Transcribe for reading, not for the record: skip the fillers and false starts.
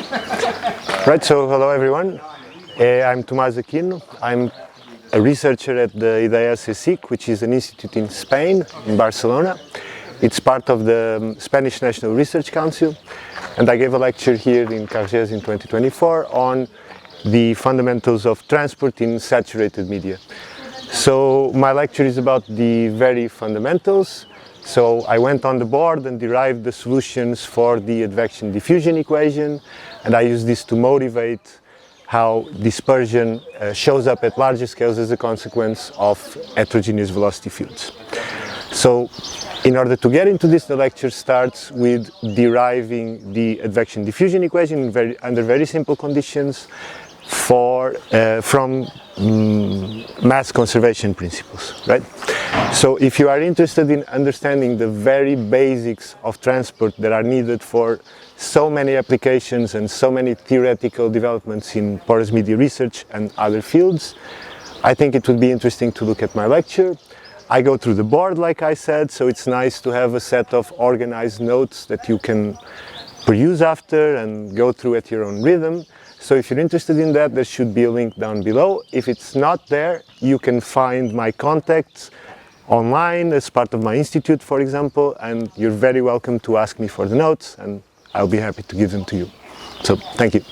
Right, so hello everyone. I'm Tomas Aquino. I'm a researcher at the CSIC, which is an institute in Spain, in Barcelona. It's part of the Spanish National Research Council, and I gave a lecture here in Cargese in 2024 on the fundamentals of transport in saturated media. So my lecture is about the very fundamentals. So I went on the board and derived the solutions for the advection-diffusion equation, and I used this to motivate how dispersion shows up at larger scales as a consequence of heterogeneous velocity fields. So in order to get into this, the lecture starts with deriving the advection-diffusion equation under very simple conditions from mass conservation principles, right? So if you are interested in understanding the very basics of transport that are needed for so many applications and so many theoretical developments in porous media research and other fields, I think it would be interesting to look at my lecture. I go through the board, like I said, so it's nice to have a set of organized notes that you can peruse after and go through at your own rhythm. So if you're interested in that, there should be a link down below. If it's not there, you can find my contacts online as part of my institute, for example, and you're very welcome to ask me for the notes, and I'll be happy to give them to you. So, thank you.